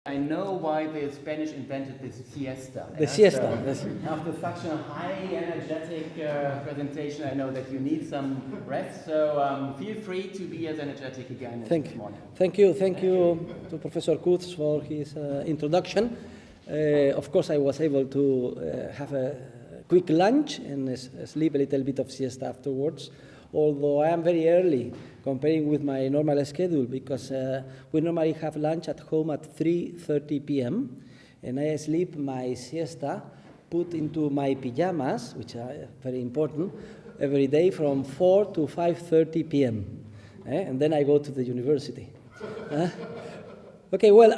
I know why the Spanish invented this siesta. The siesta. So Yes. after such a high energetic presentation, I know that you need some rest. So feel free to be as energetic again this morning. Thank you to Professor Kutz for his introduction. Of course, I was able to have a quick lunch and sleep a little bit of siesta afterwards. Although I am very early comparing with my normal schedule, because we normally have lunch at home at 3:30 p.m. and I sleep my siesta, put into my pajamas, which are very important, every day from 4 to 5:30 p.m. And then I go to the university. Okay, well,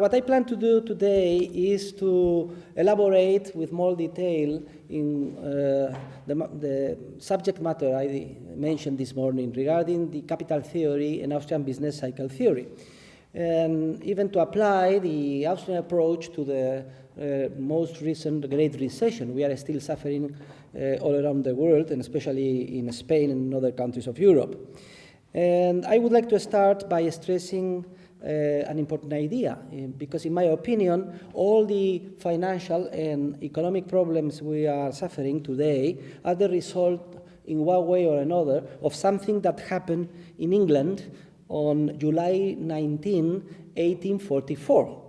what I plan to do today is to elaborate with more detail in the subject matter I mentioned this morning regarding the capital theory and Austrian business cycle theory, and even to apply the Austrian approach to the most recent Great Recession we are still suffering all around the world, and especially in Spain and other countries of Europe. And I would like to start by stressing an important idea, because in my opinion, all the financial and economic problems we are suffering today are the result, in one way or another, of something that happened in England on July 19, 1844.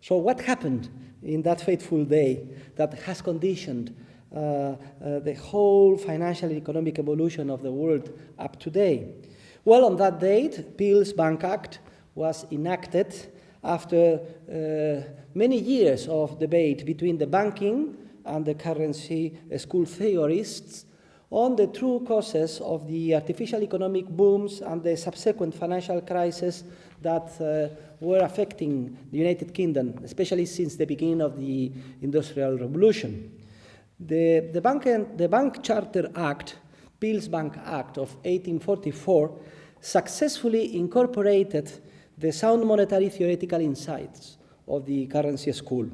So what happened in that fateful day that has conditioned the whole financial and economic evolution of the world up to today? Well, on that date, Peel's Bank Act was enacted after many years of debate between the banking and the currency school theorists on the true causes of the artificial economic booms and the subsequent financial crisis that were affecting the United Kingdom, especially since the beginning of the Industrial Revolution. The Bank Charter Act, Peel's Bank Act of 1844, successfully incorporated the sound monetary theoretical insights of the currency school.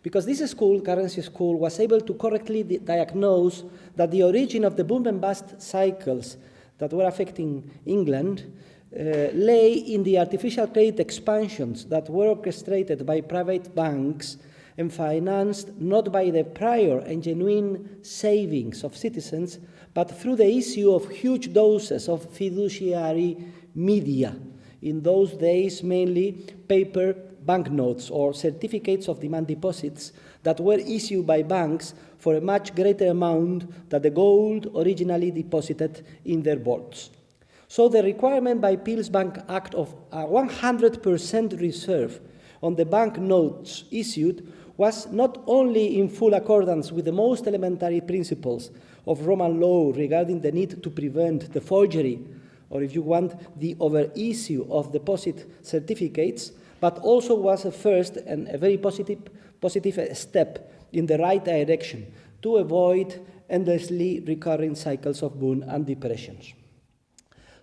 Because this school, currency school, was able to correctly diagnose that the origin of the boom and bust cycles that were affecting England lay in the artificial credit expansions that were orchestrated by private banks and financed not by the prior and genuine savings of citizens, but through the issue of huge doses of fiduciary media. In those days, mainly paper banknotes or certificates of demand deposits that were issued by banks for a much greater amount than the gold originally deposited in their vaults. So the requirement by Peel's Bank Act of a 100% reserve on the banknotes issued was not only in full accordance with the most elementary principles of Roman law regarding the need to prevent the forgery, or if you want, the overissue of deposit certificates, but also was a first and a very positive step in the right direction to avoid endlessly recurring cycles of boom and depressions.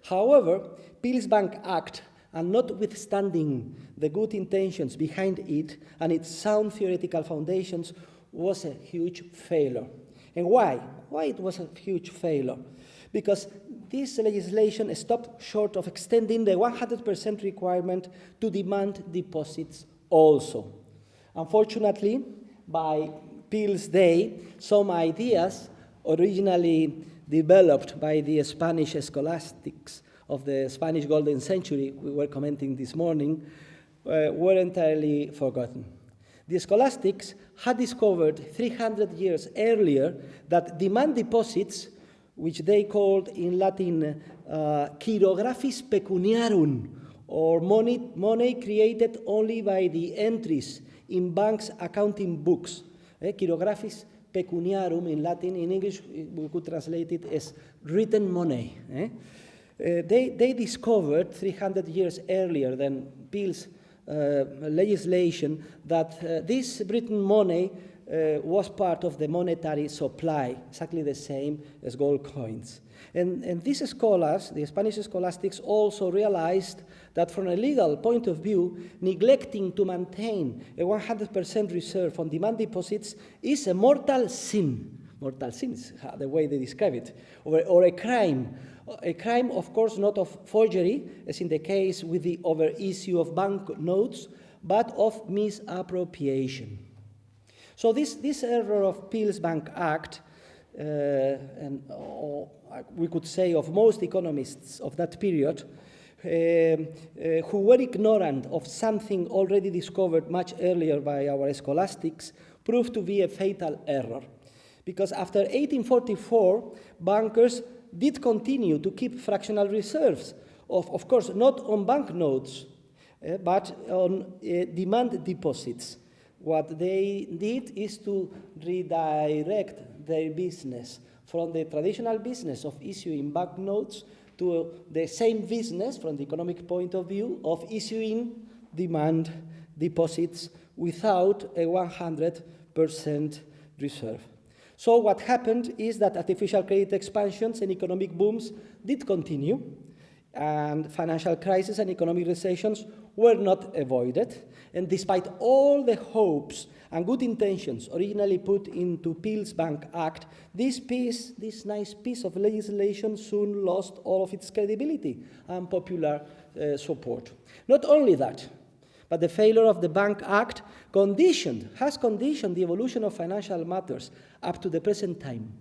However, Peel's Bank Act, and notwithstanding the good intentions behind it and its sound theoretical foundations, was a huge failure. And why? Why it was a huge failure? Because this legislation stopped short of extending the 100% requirement to demand deposits also. Unfortunately, by Peel's day, some ideas originally developed by the Spanish scholastics of the Spanish Golden Century we were commenting this morning were entirely forgotten. The scholastics had discovered 300 years earlier that demand deposits, which they called in Latin chirographis pecuniarum, or money created only by the entries in banks' accounting books. Chirographis pecuniarum in Latin, in English we could translate it as written money. They discovered 300 years earlier than Peel's legislation that this written money was part of the monetary supply, exactly the same as gold coins. And these scholars, the Spanish scholastics, also realized that from a legal point of view, neglecting to maintain a 100% reserve on demand deposits is a mortal sin. Mortal sin is the way they describe it, or a crime. A crime, of course, not of forgery, as in the case with the overissue of banknotes, but of misappropriation. So this error of Peel's Bank Act, or we could say of most economists of that period, who were ignorant of something already discovered much earlier by our scholastics, proved to be a fatal error. Because after 1844, bankers did continue to keep fractional reserves, of course, not on banknotes, but on demand deposits. What they did is to redirect their business from the traditional business of issuing banknotes to the same business, from the economic point of view, of issuing demand deposits without a 100% reserve. So what happened is that artificial credit expansions and economic booms did continue, and financial crises and economic recessions were not avoided. And despite all the hopes and good intentions originally put into Peel's Bank Act, this nice piece of legislation soon lost all of its credibility and popular support. Not only that, but the failure of the Bank Act has conditioned the evolution of financial matters up to the present time,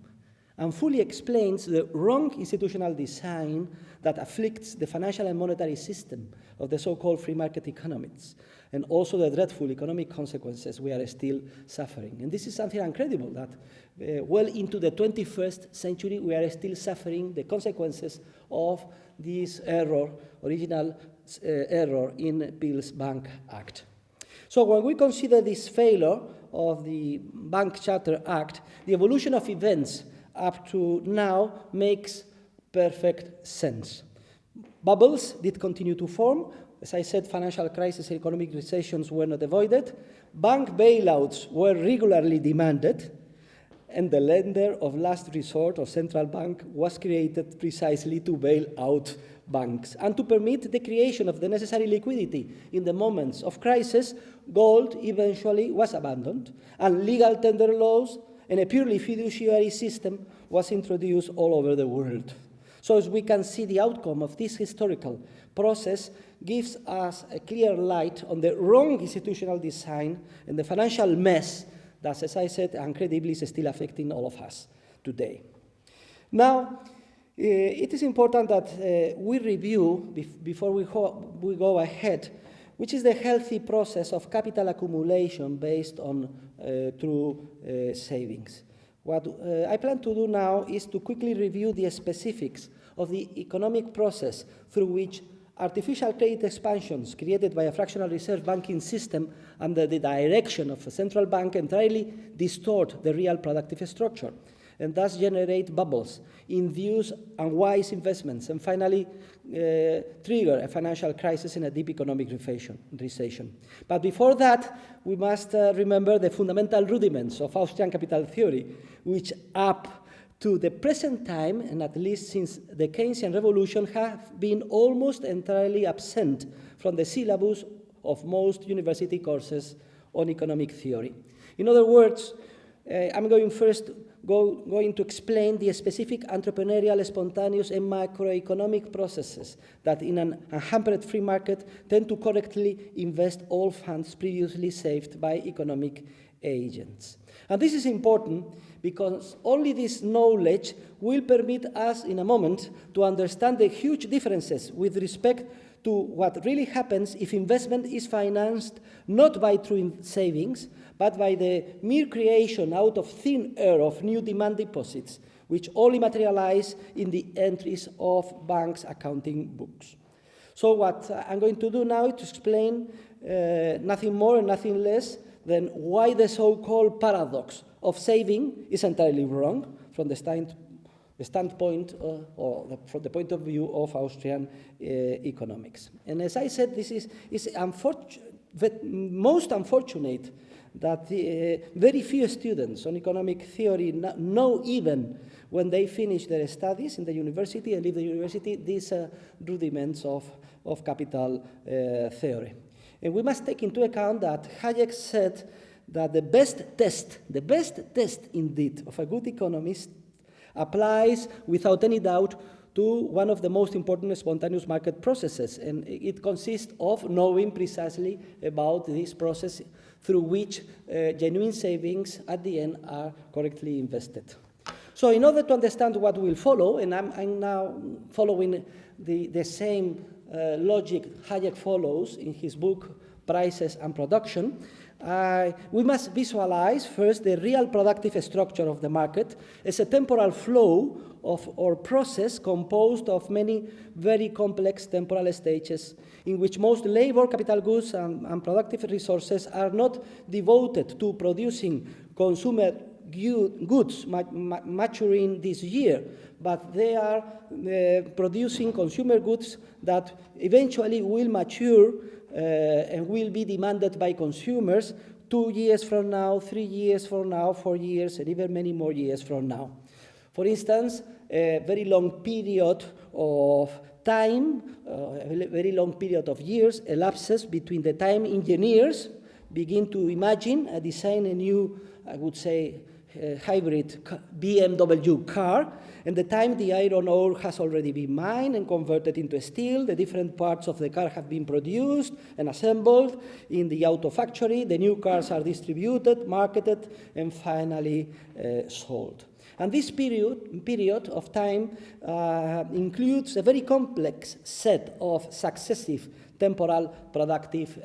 and fully explains the wrong institutional design that afflicts the financial and monetary system of the so-called free market economies, and also the dreadful economic consequences we are still suffering. And this is something incredible, that well into the 21st century we are still suffering the consequences of this original error in Peel's Bank Act. So when we consider this failure of the Bank Charter Act, the evolution of events up to now makes perfect sense. Bubbles did continue to form. As I said, financial crises and economic recessions were not avoided. Bank bailouts were regularly demanded, and the lender of last resort, or central bank, was created precisely to bail out banks and to permit the creation of the necessary liquidity in the moments of crisis. Gold eventually was abandoned, and legal tender laws and a purely fiduciary system was introduced all over the world. So as we can see, the outcome of this historical process gives us a clear light on the wrong institutional design and the financial mess that, as I said, incredibly is still affecting all of us today. Now, it is important that we review, before we go ahead, which is the healthy process of capital accumulation based on true savings. What I plan to do now is to quickly review the specifics of the economic process through which artificial credit expansions created by a fractional reserve banking system under the direction of a central bank entirely distort the real productive structure, and thus generate bubbles, induce unwise investments, and finally trigger a financial crisis and a deep economic recession. But before that, we must remember the fundamental rudiments of Austrian capital theory, which up to the present time, and at least since the Keynesian revolution, have been almost entirely absent from the syllabus of most university courses on economic theory. In other words, I'm going to explain the specific entrepreneurial, spontaneous, and macroeconomic processes that in an unhampered free market tend to correctly invest all funds previously saved by economic agents. And this is important because only this knowledge will permit us in a moment to understand the huge differences with respect to what really happens if investment is financed not by true savings, but by the mere creation out of thin air of new demand deposits, which only materialize in the entries of banks' accounting books. So what I'm going to do now is to explain nothing more and nothing less than why the so-called paradox of saving is entirely wrong from the standpoint from the point of view of Austrian economics. And as I said, this is most unfortunate that very few students on economic theory know, even when they finish their studies in the university and leave the university, these rudiments of capital theory. And we must take into account that Hayek said that the best test indeed of a good economist applies without any doubt to one of the most important spontaneous market processes. And it consists of knowing precisely about this process through which genuine savings at the end are correctly invested. So in order to understand what will follow, and I'm now following the same logic Hayek follows in his book, Prices and Production, we must visualize first the real productive structure of the market as a temporal flow of or process composed of many very complex temporal stages in which most labor, capital goods, and productive resources are not devoted to producing consumer goods maturing this year, but they are producing consumer goods that eventually will mature and will be demanded by consumers 2 years from now, 3 years from now, 4 years, and even many more years from now. For instance, a very long period of time, a very long period of years elapses between the time engineers begin to imagine and design a new, I would say, hybrid BMW car, and the time the iron ore has already been mined and converted into steel, the different parts of the car have been produced and assembled in the auto factory, the new cars are distributed, marketed, and finally sold. And this period of time includes a very complex set of successive temporal productive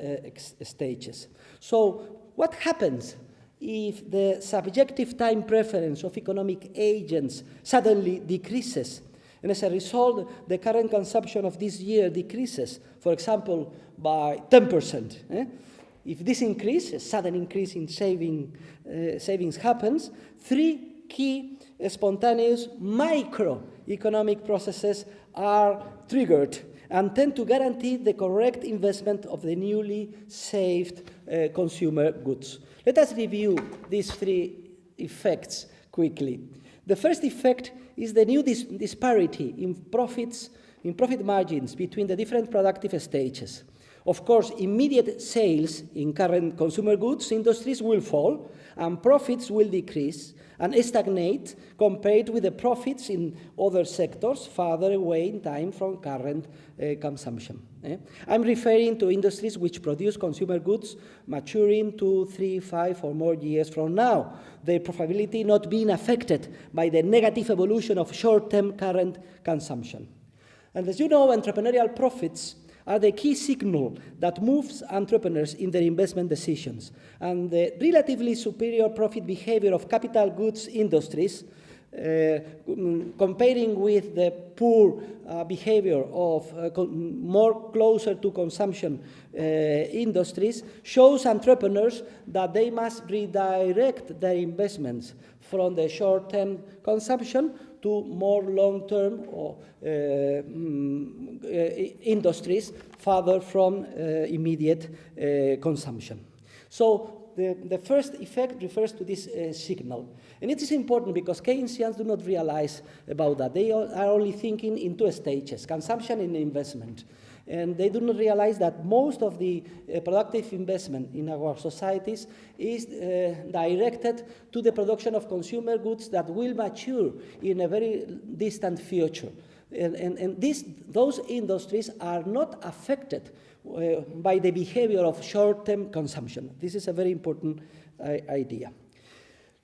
stages. So what happens if the subjective time preference of economic agents suddenly decreases, and as a result, the current consumption of this year decreases, for example, by 10%? If this increase, a sudden increase in savings happens, 3 key spontaneous microeconomic processes are triggered and tend to guarantee the correct investment of the newly saved consumer goods. Let us review these 3 effects quickly. The first effect is the new disparity in profit margins between the different productive stages. Of course, immediate sales in current consumer goods industries will fall, and profits will decrease and stagnate compared with the profits in other sectors farther away in time from current consumption. I'm referring to industries which produce consumer goods maturing 2, 3, 5 or more years from now, their profitability not being affected by the negative evolution of short-term current consumption. And as you know, entrepreneurial profits are the key signal that moves entrepreneurs in their investment decisions. And the relatively superior profit behavior of capital goods industries, comparing with the poor behavior of more closer to consumption industries, shows entrepreneurs that they must redirect their investments from the short-term consumption to more long-term industries farther from immediate consumption. So the first effect refers to this signal. And it is important because Keynesians do not realize about that. They are only thinking in 2 stages, consumption and investment. And they do not realize that most of the productive investment in our societies is directed to the production of consumer goods that will mature in a very distant future. And those industries are not affected by the behavior of short-term consumption. This is a very important idea.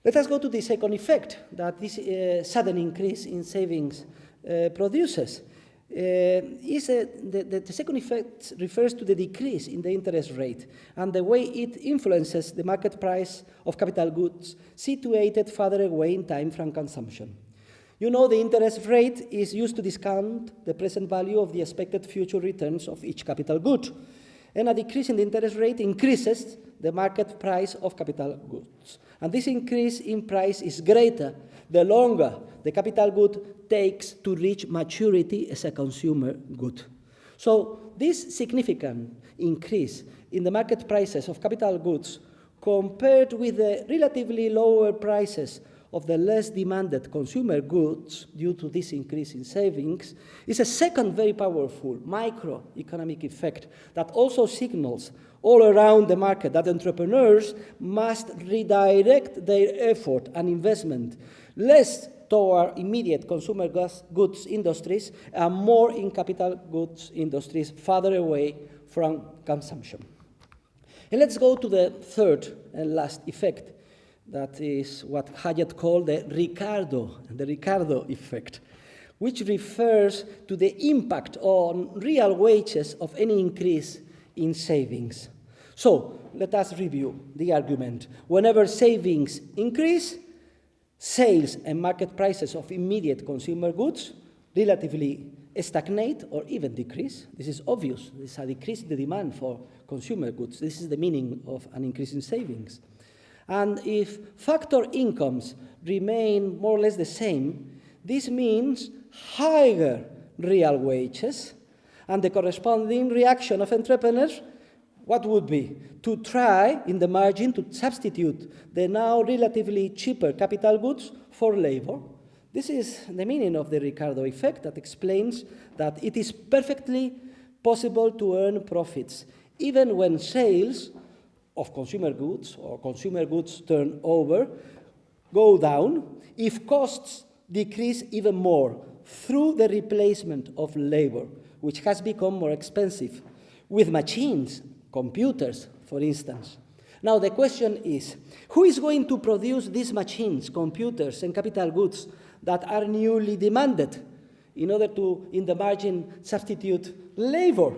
Let us go to the second effect that this sudden increase in savings produces. The second effect refers to the decrease in the interest rate and the way it influences the market price of capital goods situated farther away in time from consumption. You know, the interest rate is used to discount the present value of the expected future returns of each capital good. And a decrease in the interest rate increases the market price of capital goods. And this increase in price is greater the longer the capital good takes to reach maturity as a consumer good. So this significant increase in the market prices of capital goods compared with the relatively lower prices of the less demanded consumer goods due to this increase in savings is a second very powerful microeconomic effect that also signals all around the market that entrepreneurs must redirect their effort and investment less toward immediate consumer goods industries and more in capital goods industries farther away from consumption. And let's go to the third and last effect. That is what Hayek called the Ricardo effect, which refers to the impact on real wages of any increase in savings. So let us review the argument. Whenever savings increase, sales and market prices of immediate consumer goods relatively stagnate or even decrease. This is obvious. This is a decrease in the demand for consumer goods. This is the meaning of an increase in savings. And if factor incomes remain more or less the same, this means higher real wages, and the corresponding reaction of entrepreneurs, what would be? To try, in the margin, to substitute the now relatively cheaper capital goods for labor. This is the meaning of the Ricardo effect that explains that it is perfectly possible to earn profits, even when sales of consumer goods or consumer goods turnover go down, if costs decrease even more through the replacement of labor, which has become more expensive, with machines, computers, for instance. Now the question is, who is going to produce these machines, computers, and capital goods that are newly demanded in order to, in the margin, substitute labor?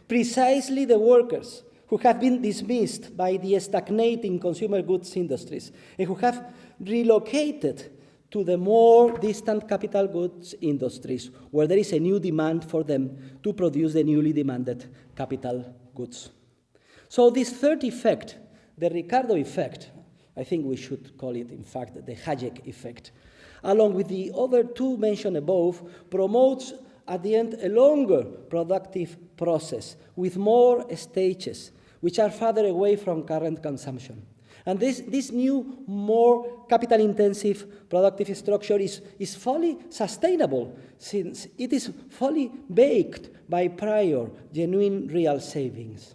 Precisely the workers who have been dismissed by the stagnating consumer goods industries and who have relocated to the more distant capital goods industries, where there is a new demand for them to produce the newly demanded capital goods. So this third effect, the Ricardo effect, I think we should call it, in fact, the Hayek effect, along with the other two mentioned above, promotes at the end a longer productive process with more stages, which are farther away from current consumption. And this new, more capital-intensive productive structure is fully sustainable, since it is fully baked by prior, genuine, real savings.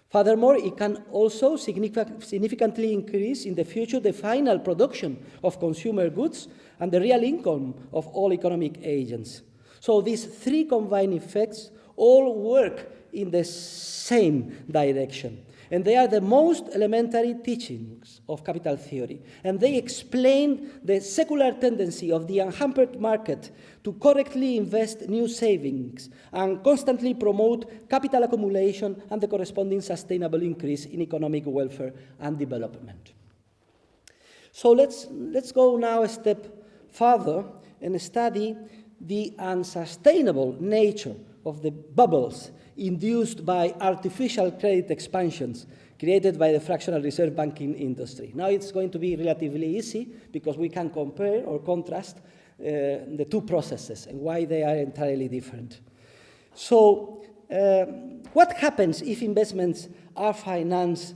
Furthermore, it can also significantly increase in the future the final production of consumer goods and the real income of all economic agents. So these three combined effects all work in the same direction. And they are the most elementary teachings of capital theory. And they explain the secular tendency of the unhampered market to correctly invest new savings and constantly promote capital accumulation and the corresponding sustainable increase in economic welfare and development. So let's go now a step further and study the unsustainable nature of the bubbles induced by artificial credit expansions created by the fractional reserve banking industry. Now it's going to be relatively easy because we can compare or contrast the two processes and why they are entirely different. So what happens if investments are financed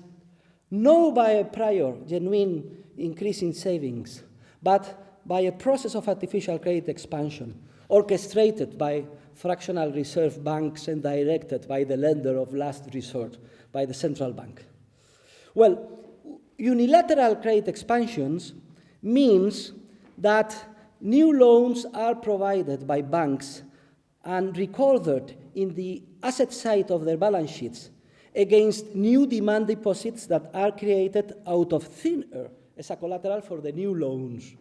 not by a prior genuine increase in savings, but by a process of artificial credit expansion orchestrated by fractional reserve banks and directed by the lender of last resort, by the central bank? Well, unilateral credit expansions means that new loans are provided by banks and recorded in the asset side of their balance sheets against new demand deposits that are created out of thin air as a collateral for the new loans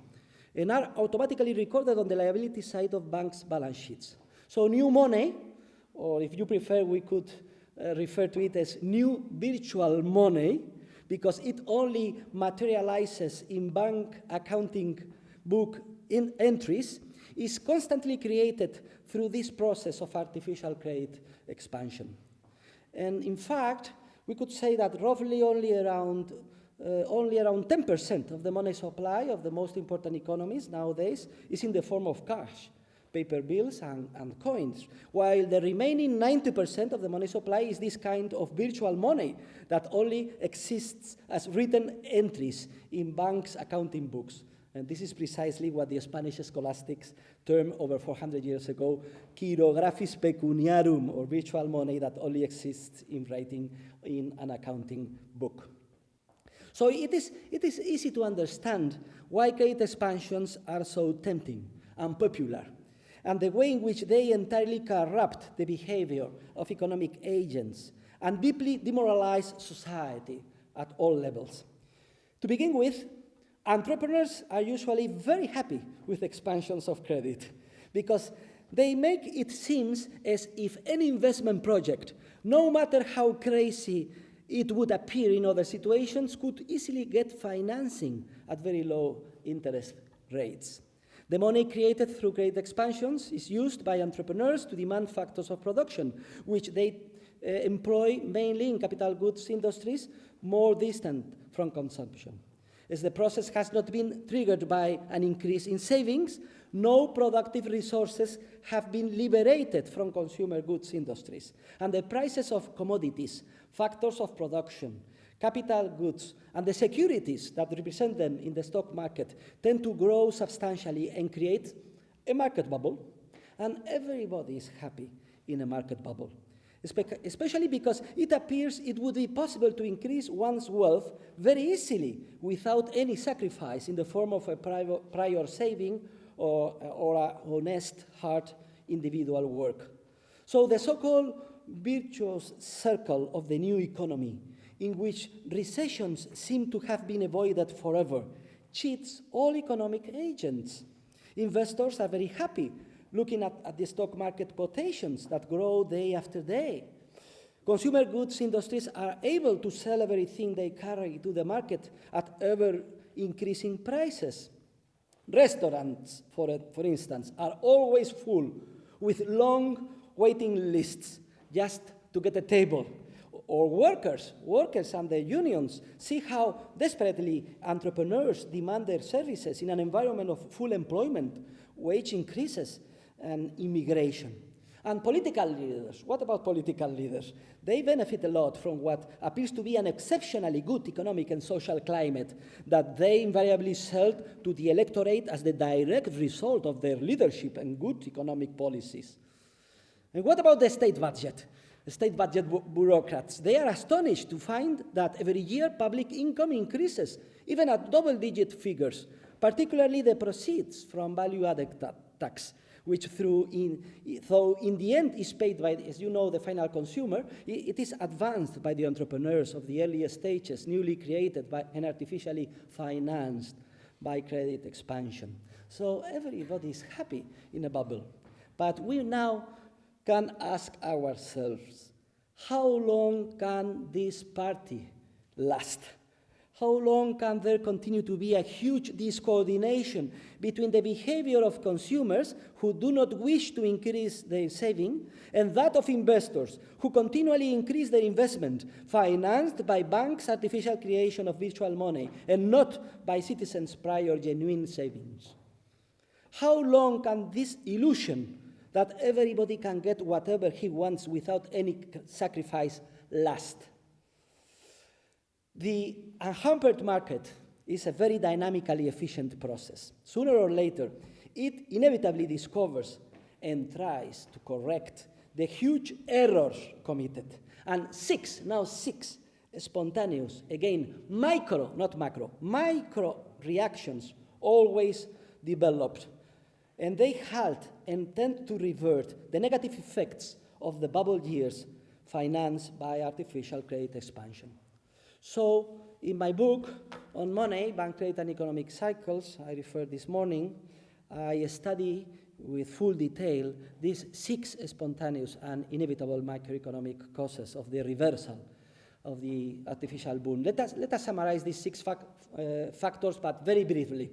and are automatically recorded on the liability side of banks' balance sheets. So new money, or if you prefer, we could refer to it as new virtual money, because it only materializes in bank accounting book entries, is constantly created through this process of artificial credit expansion. And in fact, we could say that roughly only around 10% of the money supply of the most important economies nowadays is in the form of cash, paper bills and coins, while the remaining 90% of the money supply is this kind of virtual money that only exists as written entries in banks' accounting books. And this is precisely what the Spanish scholastics termed over 400 years ago, chirographies pecuniarum, or virtual money that only exists in writing in an accounting book. So it is easy to understand why credit expansions are so tempting and popular, and the way in which they entirely corrupt the behavior of economic agents and deeply demoralize society at all levels. To begin with, entrepreneurs are usually very happy with expansions of credit because they make it seem as if any investment project, no matter how crazy it would appear in other situations, could easily get financing at very low interest rates. The money created through credit expansions is used by entrepreneurs to demand factors of production, which they employ mainly in capital goods industries more distant from consumption. As the process has not been triggered by an increase in savings, no productive resources have been liberated from consumer goods industries, and the prices of commodities, factors of production, capital goods, and the securities that represent them in the stock market tend to grow substantially and create a market bubble, and everybody is happy in a market bubble, especially because it appears it would be possible to increase one's wealth very easily without any sacrifice in the form of a prior saving or a honest, hard individual work. So the so-called virtuous circle of the new economy, in which recessions seem to have been avoided forever, cheats all economic agents. Investors are very happy looking at the stock market quotations that grow day after day. Consumer goods industries are able to sell everything they carry to the market at ever-increasing prices. Restaurants, for instance, are always full with long waiting lists just to get a table. Or workers and their unions see how desperately entrepreneurs demand their services in an environment of full employment, wage increases, and immigration. And political leaders, what about political leaders? They benefit a lot from what appears to be an exceptionally good economic and social climate that they invariably sell to the electorate as the direct result of their leadership and good economic policies. And what about the state budget? The state budget bureaucrats, they are astonished to find that every year public income increases, even at double-digit figures, particularly the proceeds from value-added tax, which though in the end is paid by, as you know, the final consumer, it is advanced by the entrepreneurs of the earlier stages, newly created by and artificially financed by credit expansion. So everybody is happy in a bubble. But we now can ask ourselves, how long can this party last? How long can there continue to be a huge discoordination between the behavior of consumers who do not wish to increase their saving and that of investors who continually increase their investment, financed by banks' artificial creation of virtual money and not by citizens' prior genuine savings? How long can this illusion that everybody can get whatever he wants without any sacrifice last? The unhampered market is a very dynamically efficient process. Sooner or later, it inevitably discovers and tries to correct the huge errors committed. And six spontaneous, again, micro, not macro, micro reactions always developed. And they halt and tend to revert the negative effects of the bubble years financed by artificial credit expansion. So, in my book on money, bank credit and economic cycles, I referred this morning, I study with full detail these 6 spontaneous and inevitable microeconomic causes of the reversal of the artificial boom. Let us summarize these 6 factors, but very briefly.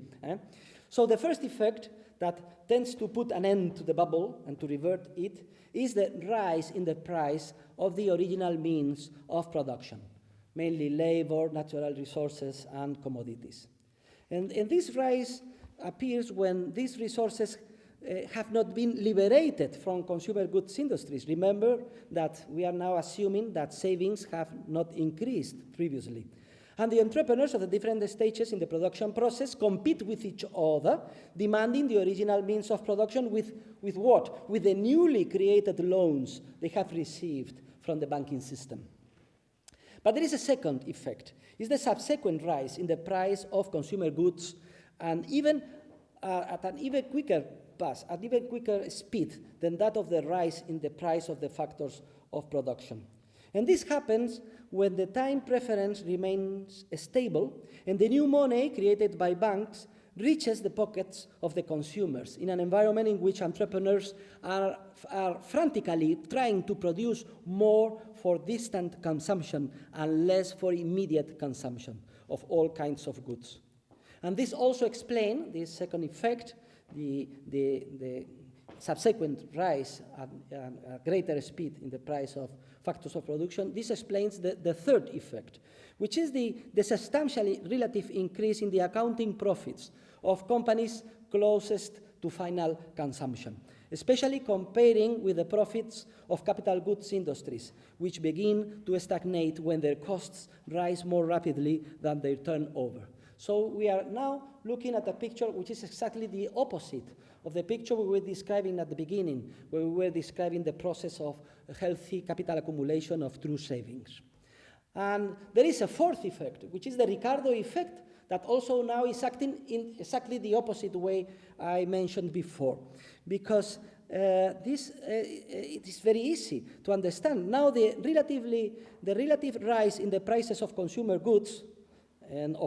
So the first effect that tends to put an end to the bubble and to revert it is the rise in the price of the original means of production, mainly labor, natural resources, and commodities. And this rise appears when these resources have not been liberated from consumer goods industries. Remember that we are now assuming that savings have not increased previously. And the entrepreneurs of the different stages in the production process compete with each other, demanding the original means of production with what? With the newly created loans they have received from the banking system. But there is a second effect. It's the subsequent rise in the price of consumer goods, and even at an even quicker pace, at even quicker speed than that of the rise in the price of the factors of production. And this happens when the time preference remains stable and the new money created by banks reaches the pockets of the consumers in an environment in which entrepreneurs are frantically trying to produce more for distant consumption and less for immediate consumption of all kinds of goods. And this also explains this second effect, the subsequent rise at greater speed in the price of factors of production. This explains the third effect, which is the substantially relative increase in the accounting profits of companies closest to final consumption, especially comparing with the profits of capital goods industries, which begin to stagnate when their costs rise more rapidly than their turnover. So we are now looking at a picture which is exactly the opposite of the picture we were describing at the beginning, where we were describing the process of healthy capital accumulation of true savings. And there is a fourth effect, which is the Ricardo effect, that also now is acting in exactly the opposite way I mentioned before, because it is very easy to understand. Now the relative rise in the prices of consumer goods, and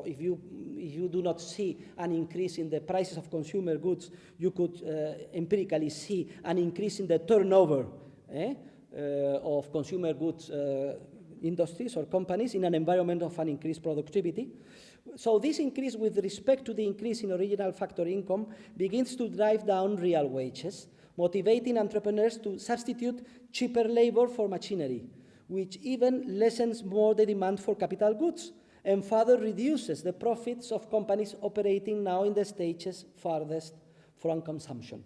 if you do not see an increase in the prices of consumer goods, you could empirically see an increase in the turnover of consumer goods industries or companies in an environment of an increased productivity. So this increase with respect to the increase in original factor income begins to drive down real wages, motivating entrepreneurs to substitute cheaper labor for machinery, which even lessens more the demand for capital goods and further reduces the profits of companies operating now in the stages farthest from consumption.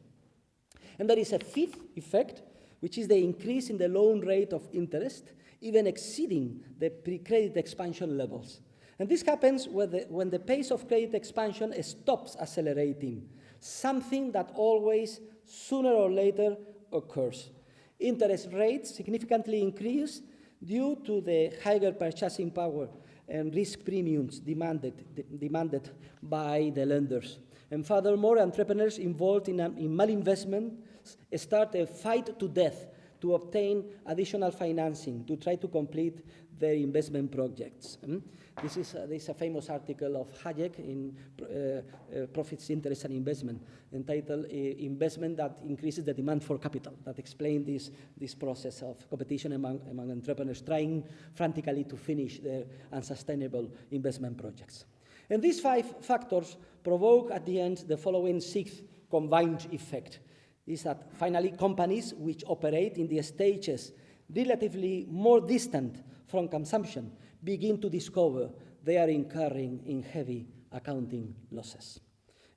And there is a fifth effect, which is the increase in the loan rate of interest, even exceeding the pre-credit expansion levels. And this happens when the pace of credit expansion stops accelerating, something that always, sooner or later, occurs. Interest rates significantly increase due to the higher purchasing power and risk premiums demanded by the lenders. And furthermore, entrepreneurs involved in malinvestment start a fight to death to obtain additional financing to try to complete their investment projects. This is a famous article of Hayek in Profits, Interest and Investment, entitled Investment That Increases the Demand for Capital, that explains this process of competition among entrepreneurs trying frantically to finish their unsustainable investment projects. And these five factors provoke at the end the following sixth combined effect, is that finally companies which operate in the stages relatively more distant from consumption begin to discover they are incurring in heavy accounting losses.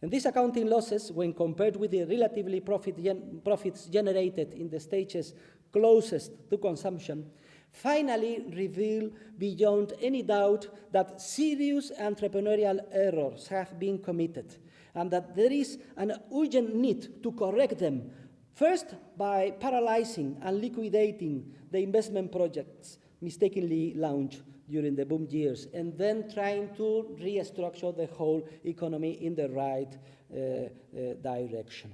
And these accounting losses, when compared with the relatively profits generated in the stages closest to consumption, finally reveal beyond any doubt that serious entrepreneurial errors have been committed and that there is an urgent need to correct them, first by paralyzing and liquidating the investment projects mistakenly launched during the boom years, and then trying to restructure the whole economy in the right direction.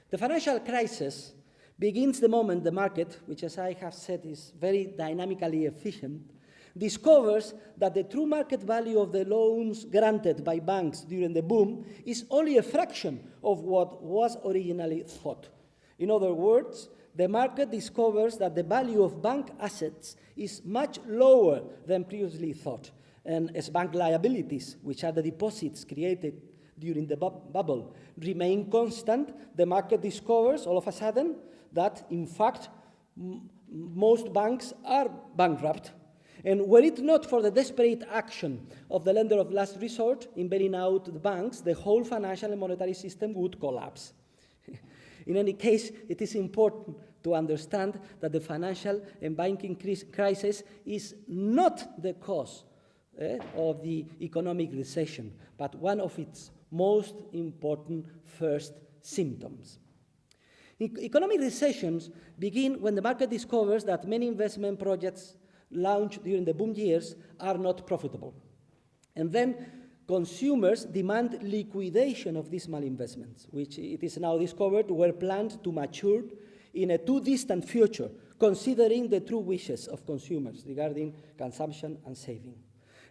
The financial crisis begins the moment the market, which as I have said is very dynamically efficient, discovers that the true market value of the loans granted by banks during the boom is only a fraction of what was originally thought. In other words, the market discovers that the value of bank assets is much lower than previously thought, and as bank liabilities, which are the deposits created during the bubble, remain constant, the market discovers all of a sudden that, in fact, most banks are bankrupt. And were it not for the desperate action of the lender of last resort in bailing out the banks, the whole financial and monetary system would collapse. In any case, it is important to understand that the financial and banking crisis is not the cause of the economic recession, but one of its most important first symptoms. Economic recessions begin when the market discovers that many investment projects launched during the boom years are not profitable. And then consumers demand liquidation of these malinvestments, which it is now discovered were planned to mature in a too distant future, considering the true wishes of consumers regarding consumption and saving.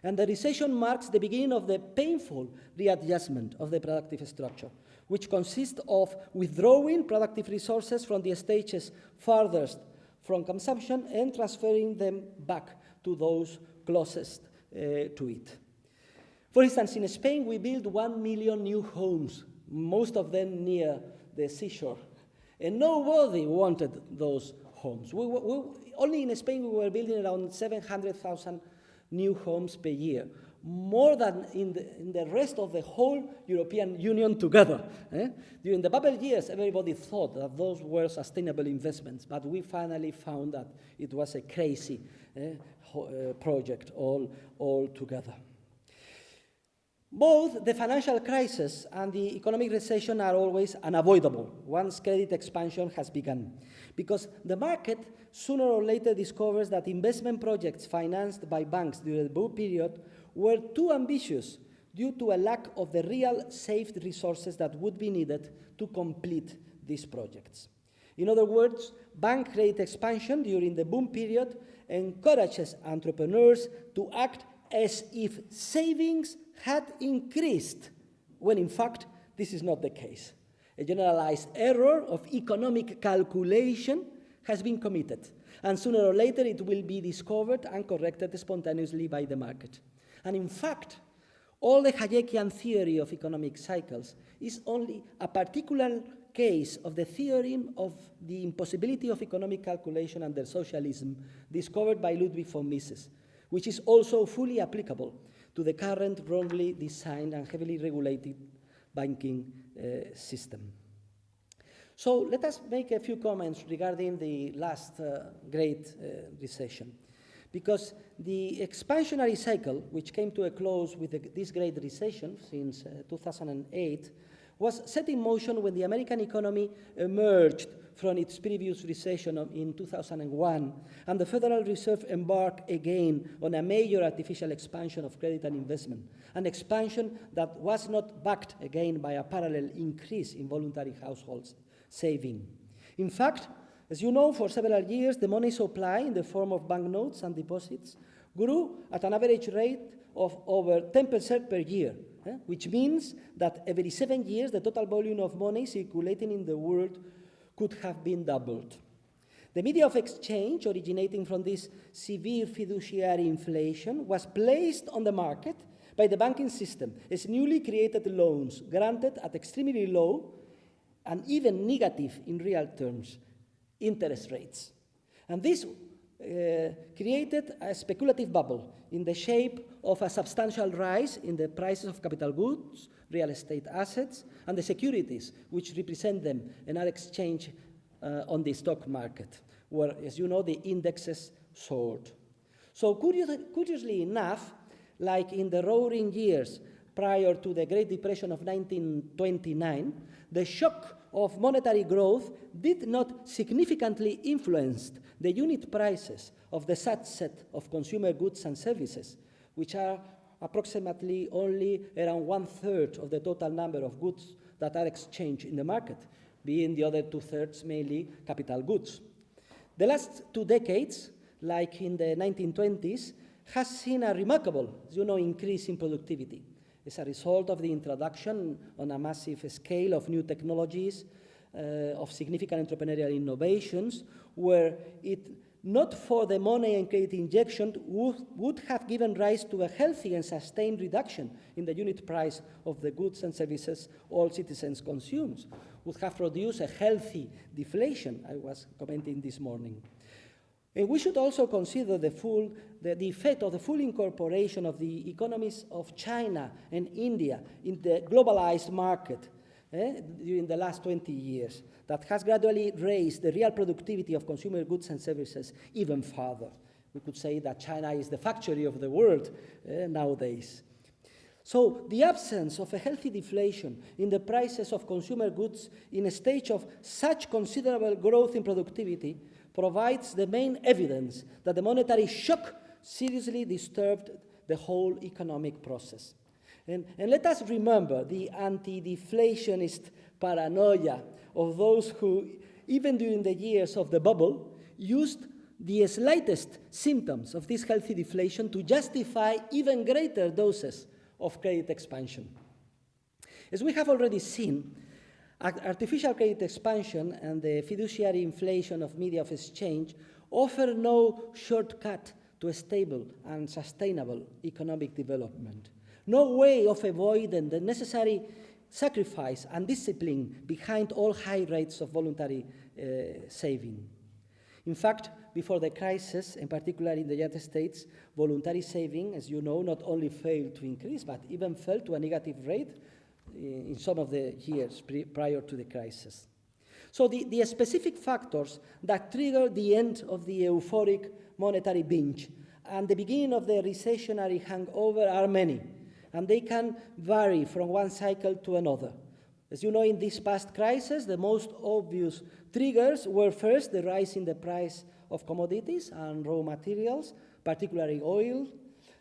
And the recession marks the beginning of the painful readjustment of the productive structure, which consists of withdrawing productive resources from the stages farthest from consumption and transferring them back to those closest to it. For instance, in Spain, we built 1 million new homes, most of them near the seashore. And nobody wanted those homes. Only in Spain, we were building around 700,000 new homes per year, more than in the rest of the whole European Union together. During the bubble years, everybody thought that those were sustainable investments, but we finally found that it was a crazy project all together. Both the financial crisis and the economic recession are always unavoidable once credit expansion has begun, because the market sooner or later discovers that investment projects financed by banks during the boom period were too ambitious due to a lack of the real saved resources that would be needed to complete these projects. In other words, bank credit expansion during the boom period encourages entrepreneurs to act as if savings had increased, when in fact this is not the case. A generalized error of economic calculation has been committed, and sooner or later it will be discovered and corrected spontaneously by the market. And in fact, all the Hayekian theory of economic cycles is only a particular case of the theorem of the impossibility of economic calculation under socialism discovered by Ludwig von Mises, which is also fully applicable to the current wrongly designed and heavily regulated banking system. So let us make a few comments regarding the last great recession, because the expansionary cycle, which came to a close with this great recession since 2008, was set in motion when the American economy emerged from its previous recession in 2001, and the Federal Reserve embarked again on a major artificial expansion of credit and investment, an expansion that was not backed again by a parallel increase in voluntary households saving. In fact, as you know, for several years, the money supply in the form of banknotes and deposits grew at an average rate of over 10% per year, which means that every 7 years, the total volume of money circulating in the world could have been doubled. The medium of exchange originating from this severe fiduciary inflation was placed on the market by the banking system as newly created loans granted at extremely low and even negative in real terms interest rates. And this created a speculative bubble in the shape of a substantial rise in the prices of capital goods, real estate assets, and the securities which represent them and are exchanged on the stock market, where, as you know, the indexes soared. So curiously enough, like in the roaring years prior to the Great Depression of 1929, the shock of monetary growth did not significantly influence the unit prices of the subset of consumer goods and services, which are approximately only around 1/3 of the total number of goods that are exchanged in the market, being the other 2/3 mainly capital goods. The last 2 decades, like in the 1920s, has seen a remarkable, increase in productivity. As a result of the introduction on a massive scale of new technologies, of significant entrepreneurial innovations, where it, not for the money and credit injection, would have given rise to a healthy and sustained reduction in the unit price of the goods and services all citizens consume, would have produced a healthy deflation, I was commenting this morning. And we should also consider the effect of the full incorporation of the economies of China and India in the globalized market during the last 20 years, that has gradually raised the real productivity of consumer goods and services even further. We could say that China is the factory of the world nowadays. So the absence of a healthy deflation in the prices of consumer goods in a stage of such considerable growth in productivity provides the main evidence that the monetary shock seriously disturbed the whole economic process. And let us remember the anti-deflationist paranoia of those who, even during the years of the bubble, used the slightest symptoms of this healthy deflation to justify even greater doses of credit expansion. As we have already seen, artificial credit expansion and the fiduciary inflation of media of exchange offer no shortcut to a stable and sustainable economic development. No way of avoiding the necessary sacrifice and discipline behind all high rates of voluntary saving. In fact, before the crisis, in particular in the United States, voluntary saving, as you know, not only failed to increase, but even fell to a negative rate in some of the years prior to the crisis. So the specific factors that trigger the end of the euphoric monetary binge and the beginning of the recessionary hangover are many, and they can vary from one cycle to another. As you know, in this past crisis, the most obvious triggers were first the rise in the price of commodities and raw materials, particularly oil.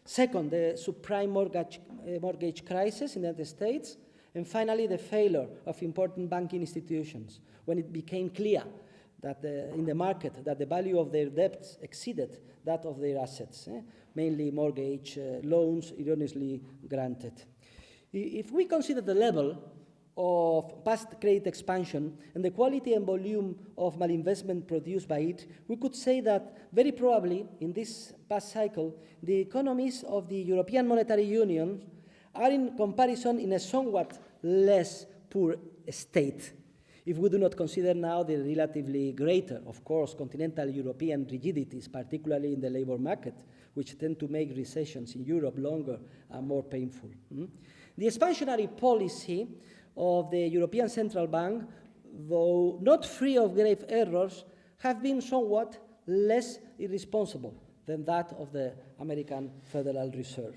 Second, the subprime mortgage crisis in the United States. And finally, the failure of important banking institutions, when it became clear that in the market that the value of their debts exceeded that of their assets, mainly mortgage loans erroneously granted. If we consider the level of past credit expansion and the quality and volume of malinvestment produced by it, we could say that very probably in this past cycle, the economies of the European Monetary Union are in comparison in a somewhat less poor state, if we do not consider now the relatively greater, of course, continental European rigidities, particularly in the labor market, which tend to make recessions in Europe longer and more painful. The expansionary policy of the European Central Bank, though not free of grave errors, have been somewhat less irresponsible than that of the American Federal Reserve.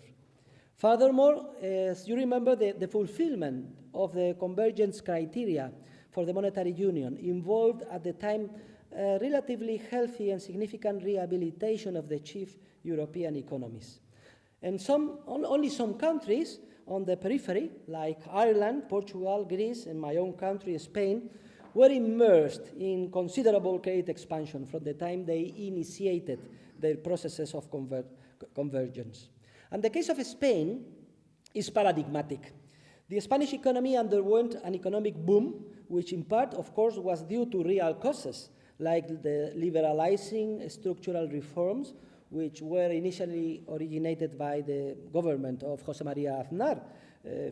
Furthermore, as you remember, the fulfillment of the convergence criteria for the monetary union involved at the time relatively healthy and significant rehabilitation of the chief European economies. And only some countries on the periphery, like Ireland, Portugal, Greece, and my own country, Spain, were immersed in considerable credit expansion from the time they initiated their processes of convergence. And the case of Spain is paradigmatic. The Spanish economy underwent an economic boom, which in part, of course, was due to real causes, like the liberalizing structural reforms, which were initially originated by the government of José María Aznar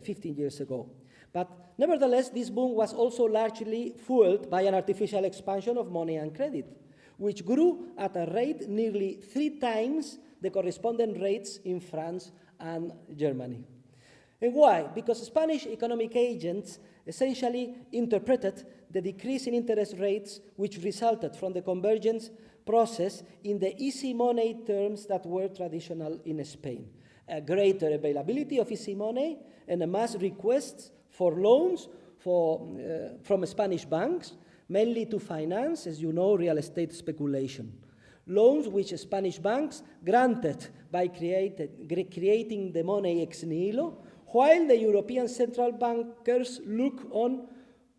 15 years ago. But nevertheless, this boom was also largely fueled by an artificial expansion of money and credit, which grew at a rate nearly 3 times the corresponding rates in France and Germany. And why? Because Spanish economic agents essentially interpreted the decrease in interest rates which resulted from the convergence process in the easy money terms that were traditional in Spain. A greater availability of easy money and a mass requests for loans from Spanish banks, mainly to finance, as you know, real estate speculation. Loans which Spanish banks granted by creating the money ex nihilo, while the European central bankers look on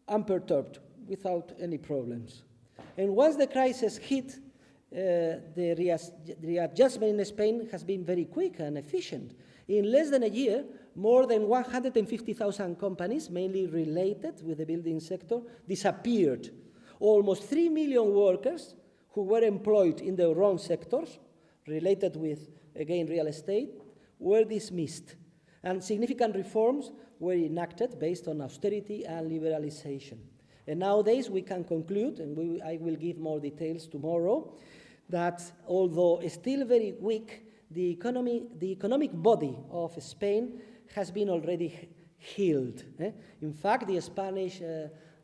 unperturbed, without any problems. And once the crisis hit, the readjustment in Spain has been very quick and efficient. In less than a year, more than 150,000 companies, mainly related with the building sector, disappeared. Almost 3 million workers who were employed in the wrong sectors, related with, again, real estate, were dismissed. And significant reforms were enacted based on austerity and liberalization. And nowadays we can conclude, and I will give more details tomorrow, that although still very weak, the economic body of Spain has been already healed. In fact, the Spanish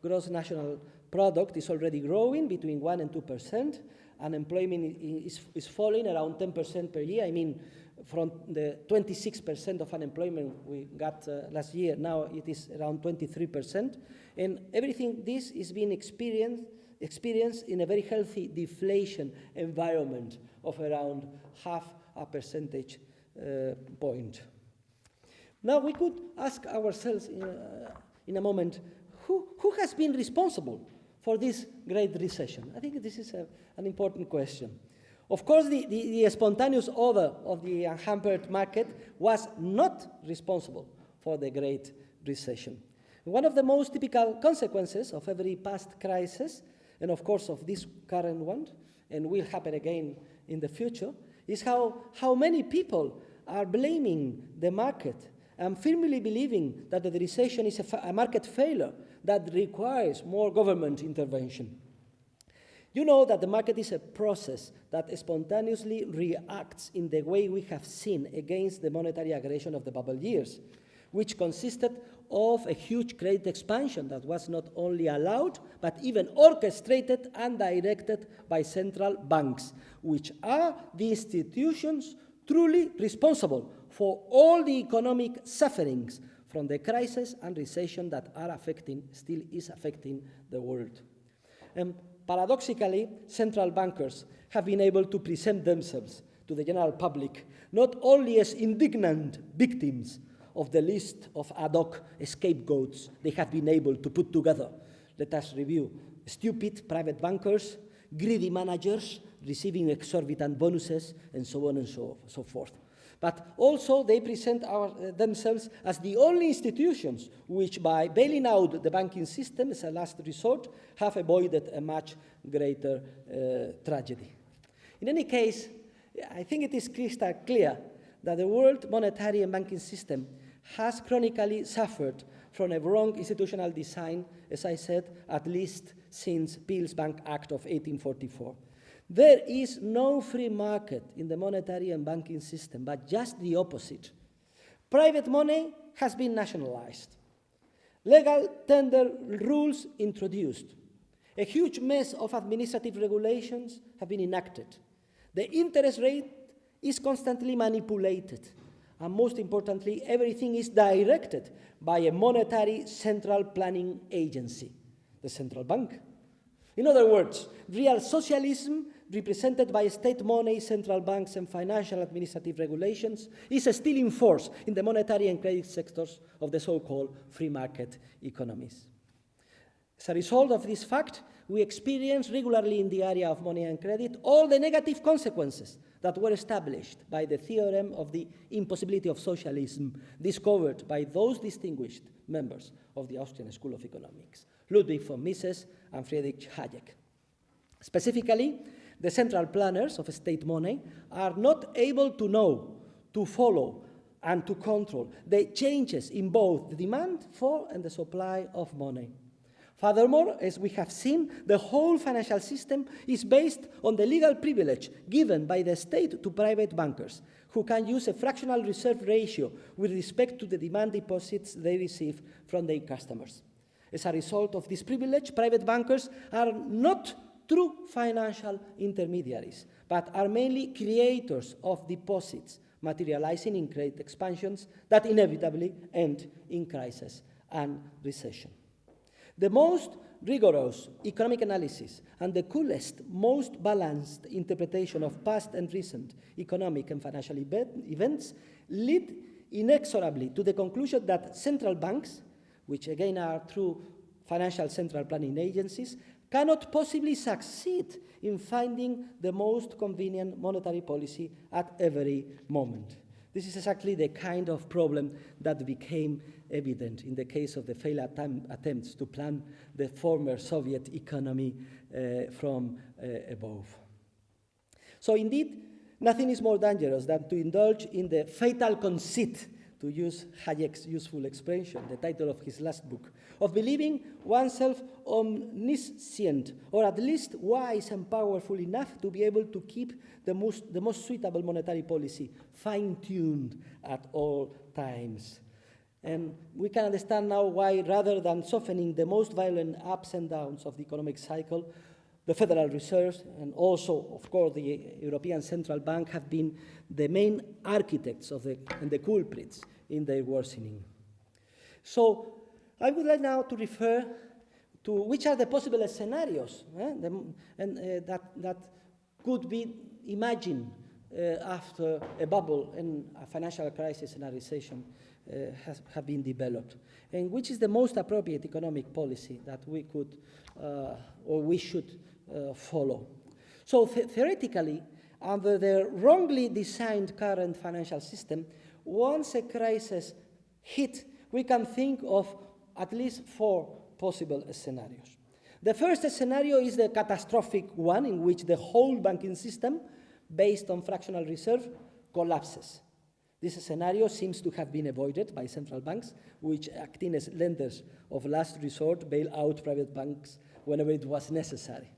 gross national product is already growing between 1% and 2%. Unemployment is falling around 10% per year. I mean, from the 26% of unemployment we got last year, now it is around 23%. And everything this is being experienced in a very healthy deflation environment of around a percentage point. Now we could ask ourselves in a moment, who has been responsible for this great recession? I think this is an important question. Of course, the spontaneous order of the unhampered market was not responsible for the Great Recession. One of the most typical consequences of every past crisis, and of course of this current one, and will happen again in the future, is how many people are blaming the market and firmly believing that the recession is a market failure that requires more government intervention. You know that the market is a process that spontaneously reacts in the way we have seen against the monetary aggression of the bubble years, which consisted of a huge credit expansion that was not only allowed, but even orchestrated and directed by central banks, which are the institutions truly responsible for all the economic sufferings from the crisis and recession that still is affecting the world. Paradoxically, central bankers have been able to present themselves to the general public not only as indignant victims of the list of ad hoc scapegoats they have been able to put together. Let us review: stupid private bankers, greedy managers receiving exorbitant bonuses, and so on and so forth. But also they present themselves as the only institutions which, by bailing out the banking system as a last resort, have avoided a much greater tragedy. In any case, I think it is crystal clear that the world monetary and banking system has chronically suffered from a wrong institutional design, as I said, at least since Peel's Bank Act of 1844. There is no free market in the monetary and banking system, but just the opposite. Private money has been nationalized. Legal tender rules introduced. A huge mess of administrative regulations have been enacted. The interest rate is constantly manipulated. And most importantly, everything is directed by a monetary central planning agency, the central bank. In other words, real socialism, represented by state money, central banks, and financial administrative regulations, is still in force in the monetary and credit sectors of the so-called free market economies. As a result of this fact, we experience regularly in the area of money and credit all the negative consequences that were established by the theorem of the impossibility of socialism discovered by those distinguished members of the Austrian School of Economics, Ludwig von Mises and Friedrich Hayek. Specifically, the central planners of state money are not able to know, to follow, and to control the changes in both the demand for and the supply of money. Furthermore, as we have seen, the whole financial system is based on the legal privilege given by the state to private bankers, who can use a fractional reserve ratio with respect to the demand deposits they receive from their customers. As a result of this privilege, private bankers are not true financial intermediaries, but are mainly creators of deposits, materializing in credit expansions that inevitably end in crisis and recession. The most rigorous economic analysis and the coolest, most balanced interpretation of past and recent economic and financial events lead inexorably to the conclusion that central banks, which again are true financial central planning agencies, cannot possibly succeed in finding the most convenient monetary policy at every moment. This is exactly the kind of problem that became evident in the case of the failed attempts to plan the former Soviet economy from above. So indeed, nothing is more dangerous than to indulge in the fatal conceit, to use Hayek's useful expression, the title of his last book, of believing oneself omniscient, or at least wise and powerful enough to be able to keep the most suitable monetary policy fine-tuned at all times. And we can understand now why, rather than softening the most violent ups and downs of the economic cycle, the Federal Reserve and also, of course, the European Central Bank have been the main architects of and the culprits in their worsening. So I would like now to refer to which are the possible scenarios that could be imagined after a bubble and a financial crisis and a recession have been developed, and which is the most appropriate economic policy that we could or we should follow. So theoretically, under the wrongly designed current financial system, once a crisis hit, we can think of at least 4 possible scenarios. The first scenario is the catastrophic one, in which the whole banking system, based on fractional reserve, collapses. This scenario seems to have been avoided by central banks, which, acting as lenders of last resort, bail out private banks whenever it was necessary.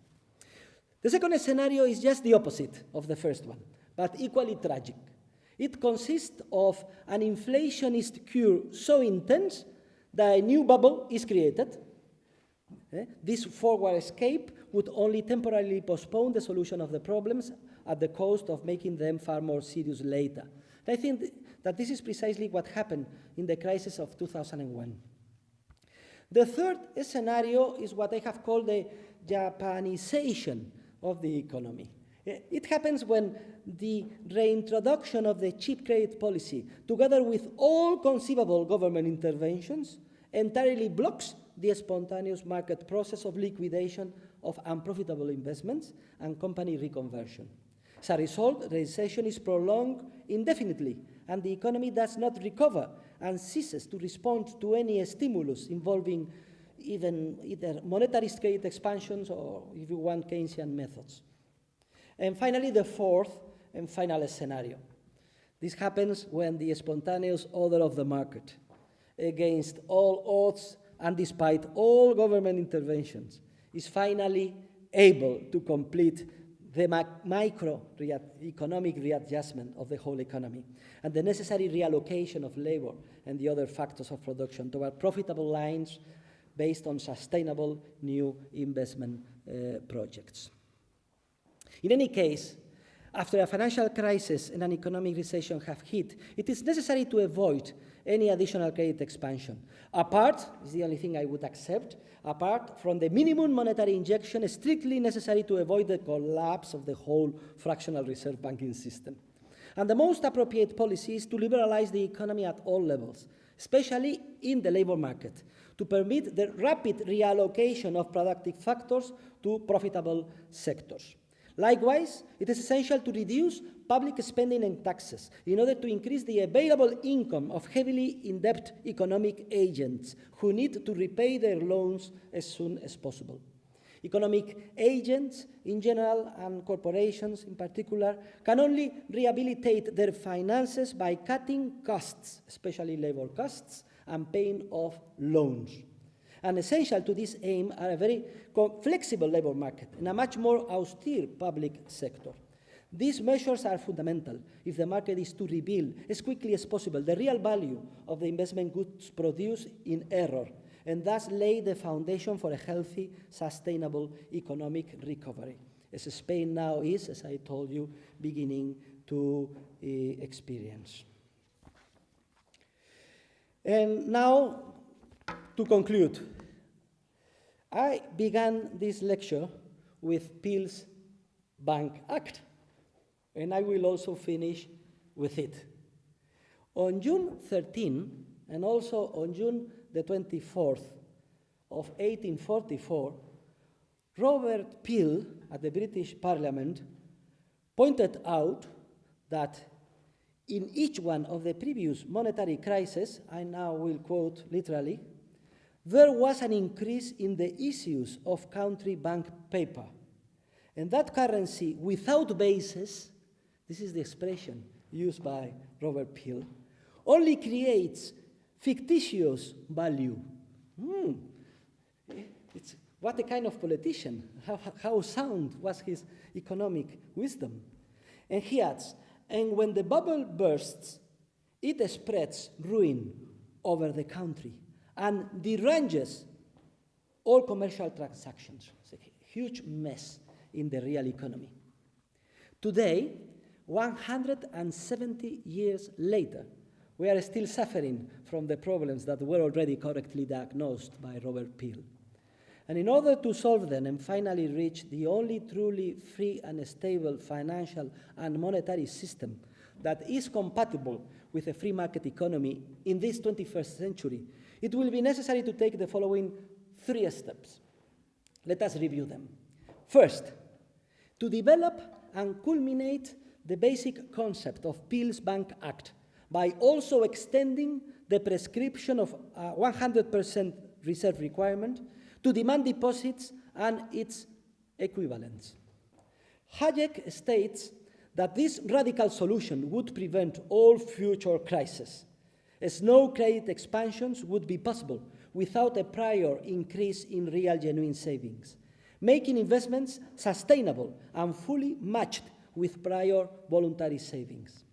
The second scenario is just the opposite of the first one, but equally tragic. It consists of an inflationist cure so intense that a new bubble is created. This forward escape would only temporarily postpone the solution of the problems at the cost of making them far more serious later. I think that this is precisely what happened in the crisis of 2001. The third scenario is what I have called the Japanization of the economy. It happens when the reintroduction of the cheap credit policy, together with all conceivable government interventions, entirely blocks the spontaneous market process of liquidation of unprofitable investments and company reconversion. As a result, the recession is prolonged indefinitely, and the economy does not recover and ceases to respond to any stimulus involving either monetary credit expansions or, if you want, Keynesian methods. And finally, the fourth and final scenario. This happens when the spontaneous order of the market, against all odds and despite all government interventions, is finally able to complete the economic readjustment of the whole economy and the necessary reallocation of labor and the other factors of production toward profitable lines based on sustainable new investment projects. In any case, after a financial crisis and an economic recession have hit, it is necessary to avoid any additional credit expansion. Apart, is the only thing I would accept, apart from the minimum monetary injection strictly necessary to avoid the collapse of the whole fractional reserve banking system. And the most appropriate policy is to liberalize the economy at all levels, especially in the labor market, to permit the rapid reallocation of productive factors to profitable sectors. Likewise, it is essential to reduce public spending and taxes in order to increase the available income of heavily in-debt economic agents who need to repay their loans as soon as possible. Economic agents in general and corporations in particular can only rehabilitate their finances by cutting costs, especially labor costs, and paying off loans. And essential to this aim are a very flexible labor market and a much more austere public sector. These measures are fundamental if the market is to reveal as quickly as possible the real value of the investment goods produced in error, and thus lay the foundation for a healthy, sustainable economic recovery, as Spain now is, as I told you, beginning to experience. And now, to conclude, I began this lecture with Peel's Bank Act, and I will also finish with it. On June 13, and also on June the 24th of 1844, Robert Peel at the British Parliament pointed out that in each one of the previous monetary crises, I now will quote literally, there was an increase in the issues of country bank paper. And that currency without basis, this is the expression used by Robert Peel, only creates fictitious value. What a kind of politician. How sound was his economic wisdom. And he adds, and when the bubble bursts, it spreads ruin over the country and deranges all commercial transactions. It's a huge mess in the real economy. Today, 170 years later, we are still suffering from the problems that were already correctly diagnosed by Robert Peel. And in order to solve them and finally reach the only truly free and stable financial and monetary system that is compatible with a free market economy in this 21st century, it will be necessary to take the following 3 steps. Let us review them. First, to develop and culminate the basic concept of Peel's Bank Act by also extending the prescription of 100% reserve requirement to demand deposits and its equivalents. Hayek states that this radical solution would prevent all future crises, as no credit expansions would be possible without a prior increase in real genuine savings, making investments sustainable and fully matched with prior voluntary savings.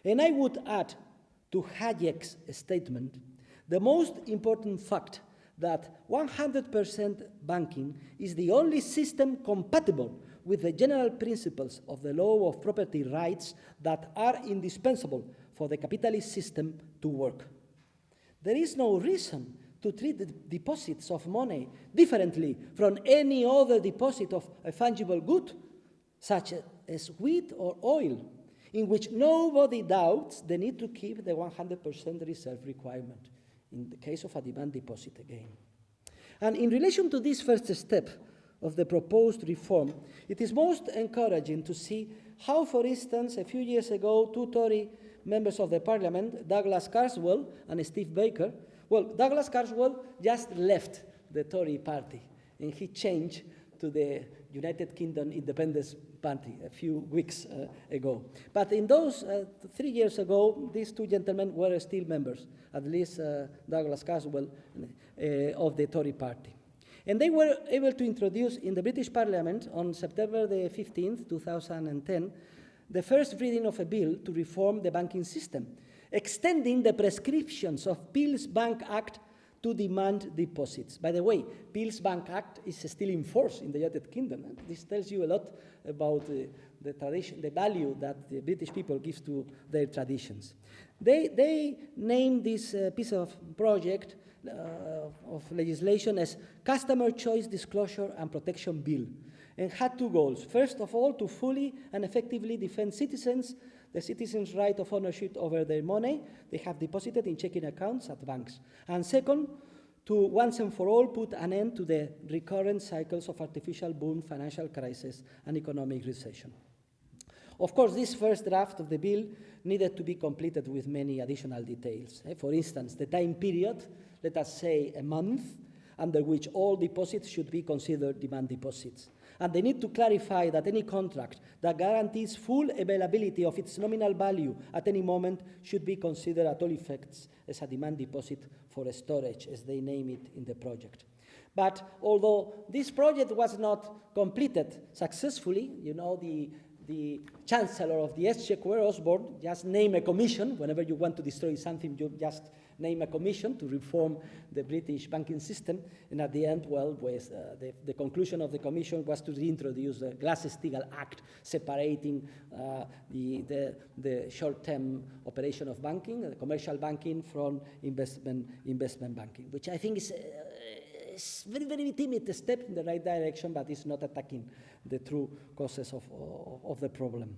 And I would add to Hayek's statement the most important fact that 100% banking is the only system compatible with the general principles of the law of property rights that are indispensable for the capitalist system to work. There is no reason to treat the deposits of money differently from any other deposit of a fungible good, such as wheat or oil, in which nobody doubts the need to keep the 100% reserve requirement, in the case of a demand deposit again. And in relation to this first step of the proposed reform, it is most encouraging to see how, for instance, a few years ago, 2 Tory members of the parliament, Douglas Carswell and Steve Baker, well, Douglas Carswell just left the Tory party, and he changed to the United Kingdom Independence Party a few weeks ago. But in those 3 years ago, these 2 gentlemen were still members, at least Douglas Carswell, of the Tory party. And they were able to introduce in the British Parliament on September the 15th, 2010, the first reading of a bill to reform the banking system, extending the prescriptions of Peel's Bank Act to demand deposits. By the way, Peel's Bank Act is still in force in the United Kingdom. And this tells you a lot about the tradition, the value that the British people give to their traditions. They named this piece of project of legislation as Customer Choice Disclosure and Protection Bill, and had 2 goals. First of all, to fully and effectively defend the citizens' right of ownership over their money they have deposited in checking accounts at banks. And second, to once and for all put an end to the recurrent cycles of artificial boom, financial crisis, and economic recession. Of course, this first draft of the bill needed to be completed with many additional details. For instance, the time period, let us say a month, under which all deposits should be considered demand deposits. And they need to clarify that any contract that guarantees full availability of its nominal value at any moment should be considered at all effects as a demand deposit for storage, as they name it in the project. But although this project was not completed successfully, you know, the Chancellor of the Exchequer, Osborne, just name a commission. Whenever you want to destroy something, you just name a commission to reform the British banking system. And at the end, well, the conclusion of the commission was to reintroduce the Glass-Steagall Act, separating the short-term operation of banking, the commercial banking, from investment banking, which I think is very, very timid step in the right direction, but it's not attacking the true causes of the problem.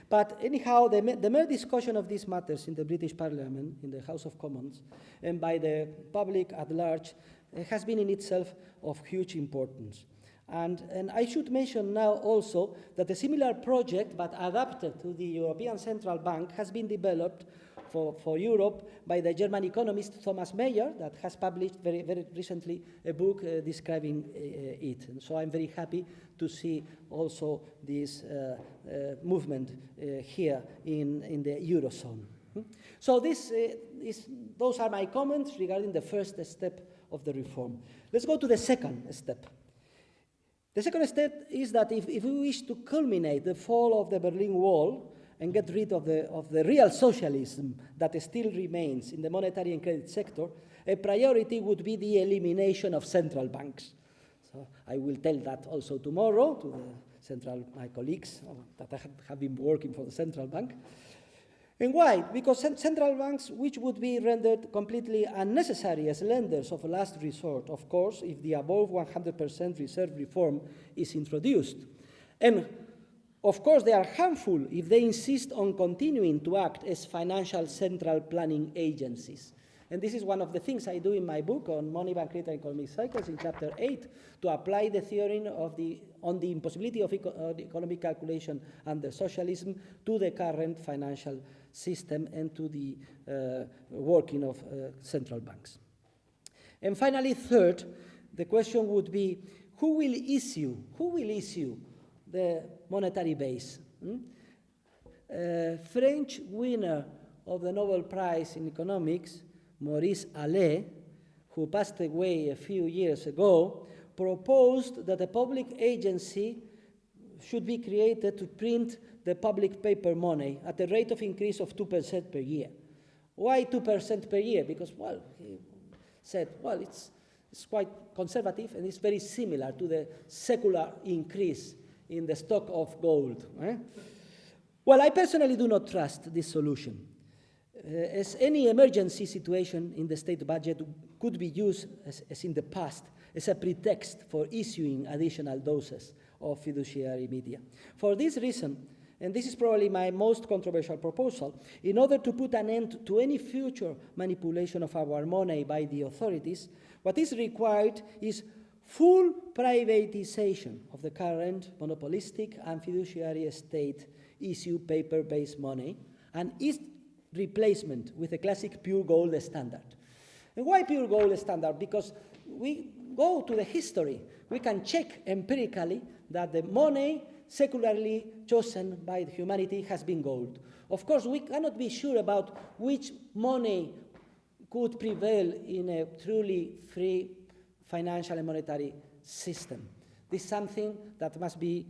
But anyhow, the mere discussion of these matters in the British Parliament, in the House of Commons, and by the public at large, has been in itself of huge importance. And I should mention now also that a similar project, but adapted to the European Central Bank, has been developed for Europe by the German economist Thomas Mayer, that has published very, very recently a book describing it. And so I'm very happy to see also this movement here in the Eurozone. So those are my comments regarding the first step of the reform. Let's go to the second step. The second step is that if we wish to culminate the fall of the Berlin Wall and get rid of the real socialism that still remains in the monetary and credit sector, a priority would be the elimination of central banks. So I will tell that also tomorrow to my colleagues that have been working for the central bank. And why? Because central banks, which would be rendered completely unnecessary as lenders of last resort, of course, if the above 100% reserve reform is introduced. And of course, they are harmful if they insist on continuing to act as financial central planning agencies. And this is one of the things I do in my book on money, bank rate, and economic cycles in chapter 8, to apply the theory on the impossibility of economic calculation under socialism to the current financial system and to the working of central banks. And finally, third, the question would be, who will issue the monetary base? French winner of the Nobel Prize in Economics, Maurice Allais, who passed away a few years ago, proposed that a public agency should be created to print the public paper money at a rate of increase of 2% per year. Why 2% per year? Because, well, he said, well, it's quite conservative and it's very similar to the secular increase in the stock of gold. Well, I personally do not trust this solution, as any emergency situation in the state budget could be used, as in the past, as a pretext for issuing additional doses of fiduciary media. For this reason, and this is probably my most controversial proposal, in order to put an end to any future manipulation of our money by the authorities, what is required is full privatization of the current monopolistic and fiduciary state issue paper-based money, and its replacement with a classic pure gold standard. And why pure gold standard? Because we go to the history. We can check empirically that the money secularly chosen by humanity has been gold. Of course, we cannot be sure about which money could prevail in a truly free financial and monetary system. This is something that must be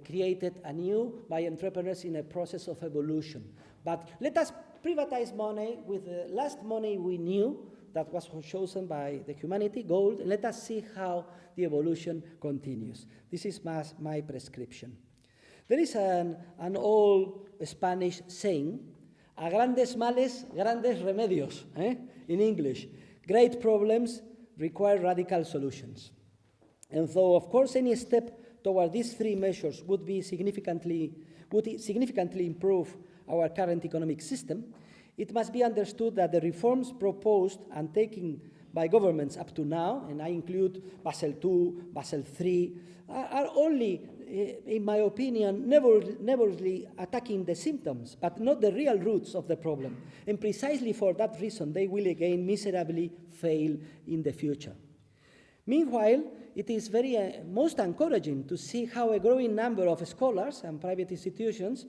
created anew by entrepreneurs in a process of evolution. But let us privatize money with the last money we knew that was chosen by the humanity, gold, and let us see how the evolution continues. This is my prescription. There is an old Spanish saying, a grandes males, grandes remedios, in English. Great problems require radical solutions. And though, of course, any step toward these three measures would significantly improve our current economic system, it must be understood that the reforms proposed and taken by governments up to now, and I include Basel II, Basel III, are only, in my opinion, nevertheless attacking the symptoms, but not the real roots of the problem. And precisely for that reason, they will again miserably fail in the future. Meanwhile, it is most encouraging to see how a growing number of scholars and private institutions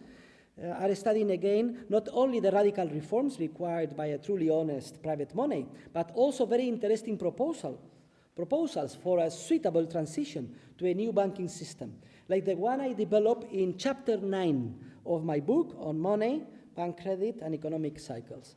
are studying again not only the radical reforms required by a truly honest private money, but also very interesting proposals for a suitable transition to a new banking system, like the one I developed in chapter 9 of my book on money, bank credit, and economic cycles.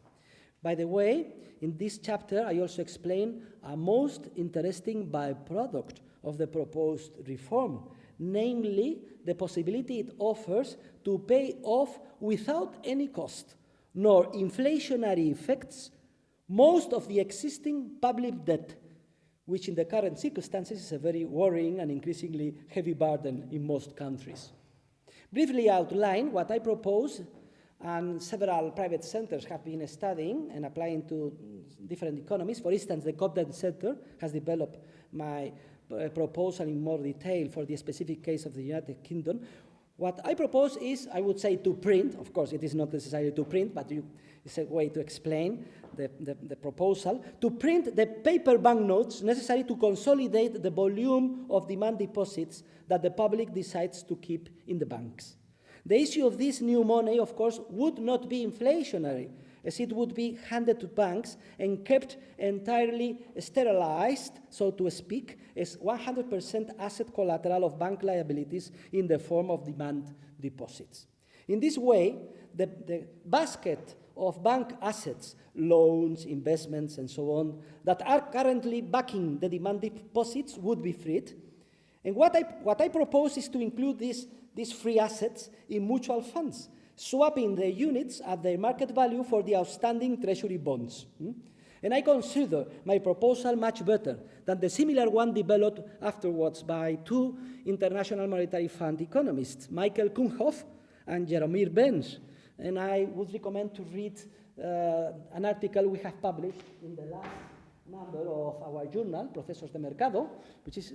By the way, in this chapter, I also explain a most interesting byproduct of the proposed reform, namely the possibility it offers to pay off without any cost, nor inflationary effects, most of the existing public debt, which in the current circumstances is a very worrying and increasingly heavy burden in most countries. Briefly outline what I propose, and several private centers have been studying and applying to different economies. For instance, the Cobden Center has developed my proposal in more detail for the specific case of the United Kingdom. What I propose is, I would say, to print. Of course, it is not necessary to print, but it's a way to explain the proposal, to print the paper banknotes necessary to consolidate the volume of demand deposits that the public decides to keep in the banks. The issue of this new money, of course, would not be inflationary, as it would be handed to banks and kept entirely sterilized, so to speak, as 100% asset collateral of bank liabilities in the form of demand deposits. In this way, the basket of bank assets, loans, investments, and so on, that are currently backing the demand deposits would be freed. And what I propose is to include these free assets in mutual funds, swapping the units at their market value for the outstanding treasury bonds. And I consider my proposal much better than the similar one developed afterwards by two International Monetary Fund economists, Michael Kuhnhoff and Jaromir Benz. And I would recommend to read an article we have published in the last number of our journal, Procesos de Mercado, which is,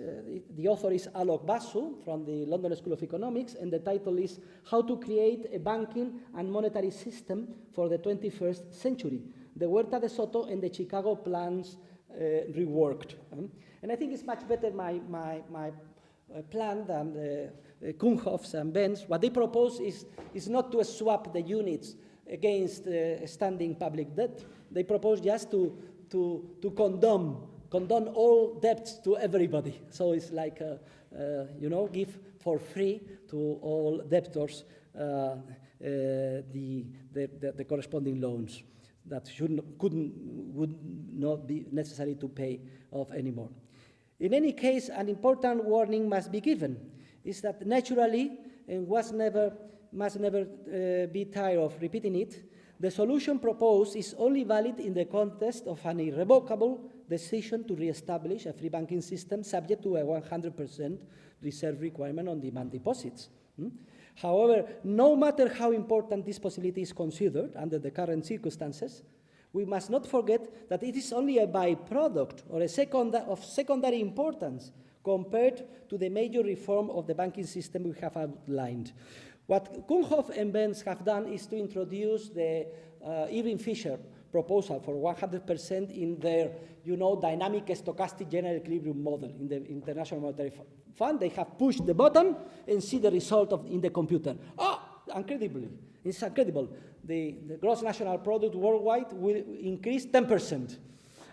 the author is Alok Basu from the London School of Economics, and the title is How to Create a Banking and Monetary System for the 21st Century, the Huerta de Soto and the Chicago Plans Reworked. And I think it's much better my plan than Kuhnhoff's and Ben's. What they propose is not to swap the units against standing public debt. They propose just to condone all debts to everybody. So it's like, give for free to all debtors the corresponding loans that would not be necessary to pay off anymore. In any case, an important warning must be given, is that naturally, and must never be tired of repeating it, the solution proposed is only valid in the context of an irrevocable decision to re-establish a free banking system subject to a 100% reserve requirement on demand deposits. However, no matter how important this possibility is considered under the current circumstances, we must not forget that it is only a byproduct or of secondary importance compared to the major reform of the banking system we have outlined. What Kuhnhoff and Benz have done is to introduce the Irving Fisher proposal for 100% in their, dynamic stochastic general equilibrium model in the International Monetary Fund. They have pushed the button and see the result in the computer. Incredibly, it's incredible. The gross national product worldwide will increase 10%.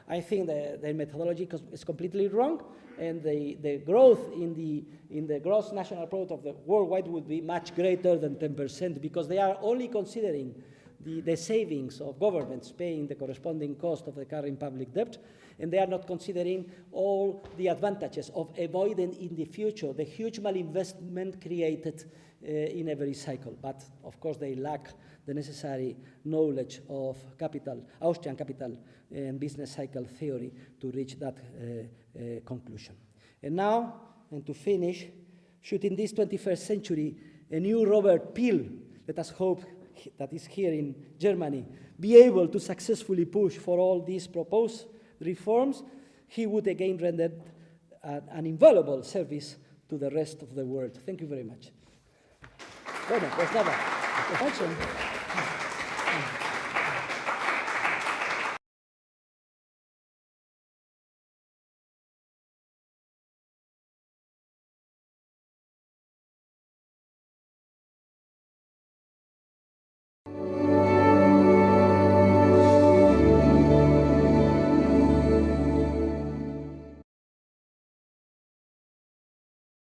I think the methodology is completely wrong, and the growth in the gross national product of the worldwide would be much greater than 10%, because they are only considering the savings of governments paying the corresponding cost of the current public debt, and they are not considering all the advantages of avoiding in the future the huge malinvestment created in every cycle. But of course they lack the necessary knowledge of Austrian capital and business cycle theory to reach that conclusion. And now, and to finish, should in this 21st century a new Robert Peel, let us hope that is here in Germany, be able to successfully push for all these proposed reforms, he would again render an invaluable service to the rest of the world. Thank you very much. Bueno, pues nada.